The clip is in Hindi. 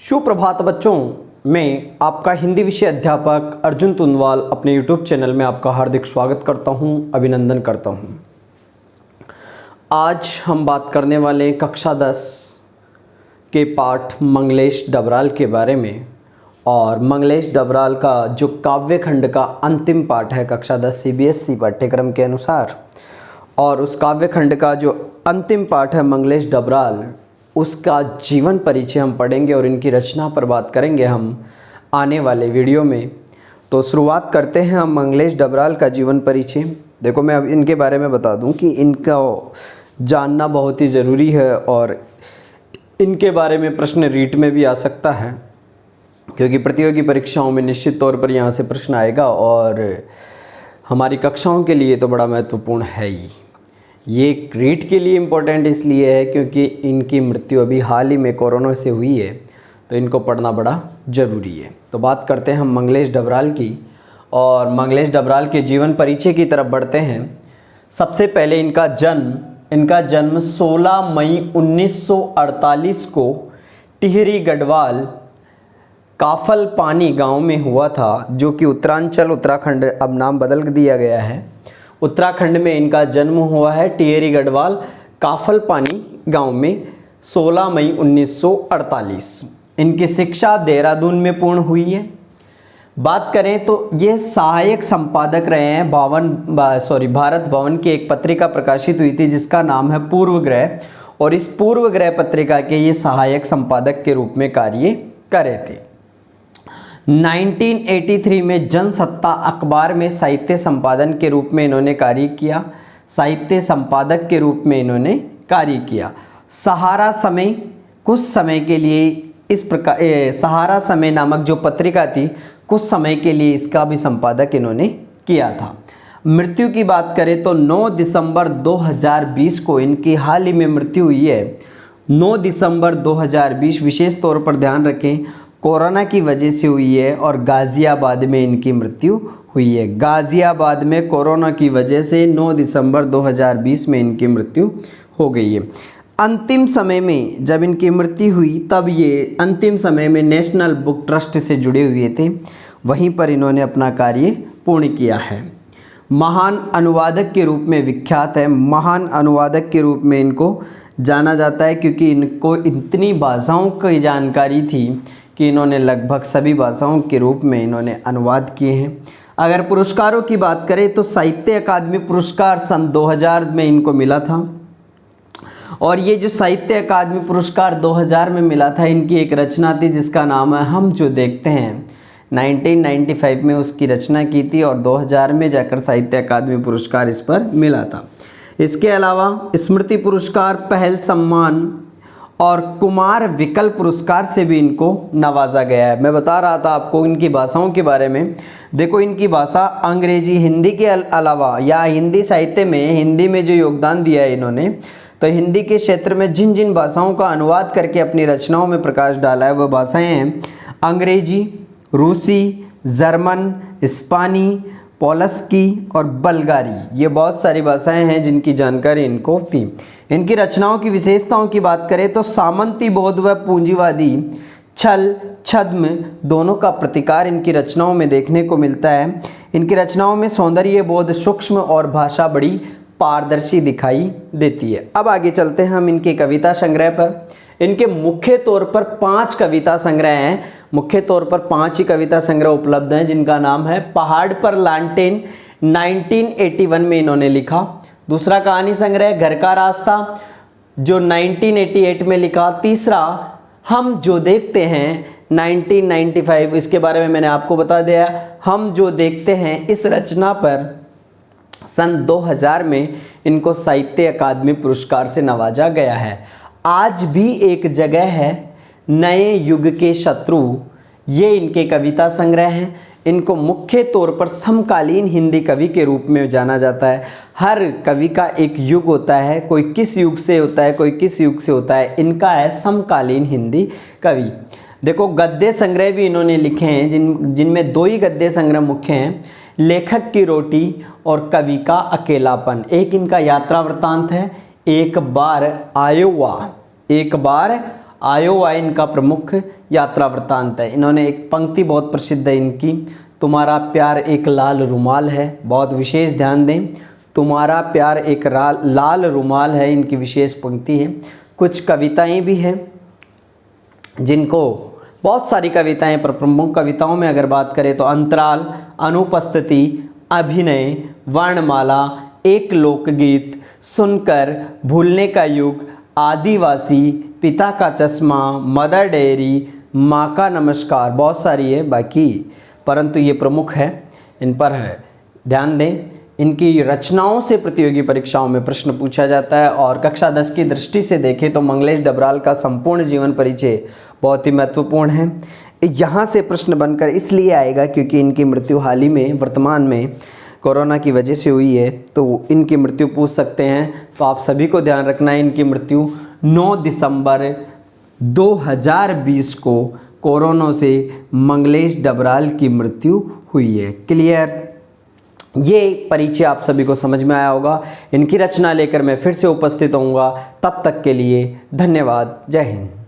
सुप्रभात बच्चों, मैं आपका हिंदी विषय अध्यापक अर्जुन तुंदवाल अपने यूट्यूब चैनल में आपका हार्दिक स्वागत करता हूं, अभिनंदन करता हूं। आज हम बात करने वाले हैं कक्षा 10 के पाठ मंगलेश डबराल के बारे में। और मंगलेश डबराल का जो काव्य खंड का अंतिम पाठ है कक्षा 10 सीबीएसई पाठ्यक्रम के अनुसार, और उस काव्य खंड का जो अंतिम पाठ है मंगलेश डबराल, उसका जीवन परिचय हम पढ़ेंगे और इनकी रचना पर बात करेंगे हम आने वाले वीडियो में। तो शुरुआत करते हैं हम मंगलेश डबराल का जीवन परिचय। देखो, मैं अब इनके बारे में बता दूं कि इनका जानना बहुत ही ज़रूरी है और इनके बारे में प्रश्न रीट में भी आ सकता है, क्योंकि प्रतियोगी परीक्षाओं में निश्चित तौर पर यहाँ से प्रश्न आएगा और हमारी कक्षाओं के लिए तो बड़ा महत्वपूर्ण है ही। ये रीट के लिए इम्पोर्टेंट इसलिए है क्योंकि इनकी मृत्यु अभी हाल ही में कोरोना से हुई है, तो इनको पढ़ना बड़ा ज़रूरी है। तो बात करते हैं हम मंगलेश डबराल की, और मंगलेश डबराल के जीवन परिचय की तरफ बढ़ते हैं। सबसे पहले इनका जन्म 16 मई 1948 को टिहरी गढ़वाल काफल पानी गांव में हुआ था, जो कि उत्तरांचल उत्तराखंड, अब नाम बदल दिया गया है, उत्तराखंड में इनका जन्म हुआ है। टिहरी गढ़वाल काफल पानी गांव में 16 मई 1948। इनकी शिक्षा देहरादून में पूर्ण हुई है। बात करें तो ये सहायक संपादक रहे हैं भारत भवन की एक पत्रिका प्रकाशित हुई थी जिसका नाम है पूर्वग्रह, और इस पूर्वग्रह पत्रिका के ये सहायक संपादक के रूप में कार्य करे थे। 1983 में जनसत्ता अखबार में साहित्य संपादन के रूप में इन्होंने कार्य किया। साहित्य संपादक के रूप में इन्होंने कार्य किया। सहारा समय कुछ समय के लिए इस प्रकार सहारा समय नामक जो पत्रिका थी, कुछ समय के लिए इसका भी संपादक इन्होंने किया था। मृत्यु की बात करें तो 9 दिसंबर 2020 को इनकी हाल ही में मृत्यु हुई है। 9 दिसंबर 2020, विशेष तौर पर ध्यान रखें, कोरोना की वजह से हुई है और गाज़ियाबाद में इनकी मृत्यु हुई है। गाज़ियाबाद में कोरोना की वजह से 9 दिसंबर 2020 में इनकी मृत्यु हो गई है। अंतिम समय में जब इनकी मृत्यु हुई, तब ये अंतिम समय में नेशनल बुक ट्रस्ट से जुड़े हुए थे, वहीं पर इन्होंने अपना कार्य पूर्ण किया है। महान अनुवादक के रूप में विख्यात है। महान अनुवादक के रूप में इनको जाना जाता है क्योंकि इनको इतनी भाषाओं की जानकारी थी कि इन्होंने लगभग सभी भाषाओं के रूप में इन्होंने अनुवाद किए हैं। अगर पुरस्कारों की बात करें तो साहित्य अकादमी पुरस्कार सन 2000 में इनको मिला था, और ये जो साहित्य अकादमी पुरस्कार 2000 में मिला था, इनकी एक रचना थी जिसका नाम है हम जो देखते हैं। 1995 में उसकी रचना की थी और 2000 में जाकर साहित्य अकादमी पुरस्कार इस पर मिला था। इसके अलावा स्मृति पुरस्कार, पहल सम्मान और कुमार विकल्प पुरस्कार से भी इनको नवाजा गया है। मैं बता रहा था आपको इनकी भाषाओं के बारे में। देखो, इनकी भाषा अंग्रेजी, हिंदी के अलावा या हिंदी साहित्य में, हिंदी में जो योगदान दिया है इन्होंने, तो हिंदी के क्षेत्र में जिन जिन भाषाओं का अनुवाद करके अपनी रचनाओं में प्रकाश डाला है वह भाषाएं हैं अंग्रेजी, रूसी, जर्मन, स्पानी, पोलस्की और बल्गारी। ये बहुत सारी भाषाएं हैं जिनकी जानकारी इनको थी। इनकी रचनाओं की विशेषताओं की बात करें तो सामंती बौद्ध व पूंजीवादी छल छद्म दोनों का प्रतिकार इनकी रचनाओं में देखने को मिलता है। इनकी रचनाओं में सौंदर्य बोध सूक्ष्म और भाषा बड़ी पारदर्शी दिखाई देती है। अब आगे चलते हैं हम इनके कविता संग्रह पर। इनके मुख्य तौर पर 5 कविता संग्रह हैं। मुख्य तौर पर 5 ही कविता संग्रह उपलब्ध हैं, जिनका नाम है पहाड़ पर लालटेन, 1981 में इन्होंने लिखा। दूसरा कहानी संग्रह घर का रास्ता, जो 1988 में लिखा। तीसरा हम जो देखते हैं, 1995, इसके बारे में मैंने आपको बता दिया। हम जो देखते हैं, इस रचना पर सन 2000 में इनको साहित्य अकादमी पुरस्कार से नवाजा गया है। आज भी एक जगह है, नए युग के शत्रु, ये इनके कविता संग्रह हैं। इनको मुख्य तौर पर समकालीन हिंदी कवि के रूप में जाना जाता है। हर कवि का एक युग होता है, कोई किस युग से होता है, कोई किस युग से होता है। इनका है समकालीन हिंदी कवि। देखो, गद्य संग्रह भी इन्होंने लिखे हैं, जिनमें 2 ही गद्य संग्रह मुख्य हैं, लेखक की रोटी और कवि का अकेलापन। एक इनका यात्रा वृत्तांत है, एक बार आयोवा इनका प्रमुख यात्रा वृत्तांत है। इन्होंने एक पंक्ति बहुत प्रसिद्ध है इनकी, तुम्हारा प्यार एक लाल रुमाल है, बहुत विशेष ध्यान दें, तुम्हारा प्यार एक लाल रुमाल है, इनकी विशेष पंक्ति है। कुछ कविताएं भी हैं जिनको, बहुत सारी कविताएं, पर प्रमुख कविताओं में अगर बात करें तो अंतराल, अनुपस्थिति, अभिनय, वर्णमाला, एक लोकगीत, सुनकर, भूलने का युग, आदिवासी, पिता का चश्मा, मदर डेयरी, माँ का नमस्कार, बहुत सारी है बाकी, परंतु ये प्रमुख है, इन पर है ध्यान दें। इनकी रचनाओं से प्रतियोगी परीक्षाओं में प्रश्न पूछा जाता है। और कक्षा 10 की दृष्टि से देखें तो मंगलेश डबराल का संपूर्ण जीवन परिचय बहुत ही महत्वपूर्ण है। यहाँ से प्रश्न बनकर इसलिए आएगा क्योंकि इनकी मृत्यु हाल ही में वर्तमान में कोरोना की वजह से हुई है, तो इनकी मृत्यु पूछ सकते हैं। तो आप सभी को ध्यान रखना है, इनकी मृत्यु 9 दिसंबर 2020 को कोरोना से मंगलेश डबराल की मृत्यु हुई है। क्लियर? ये परिचय आप सभी को समझ में आया होगा। इनकी रचना लेकर मैं फिर से उपस्थित होऊंगा, तब तक के लिए धन्यवाद। जय हिंद।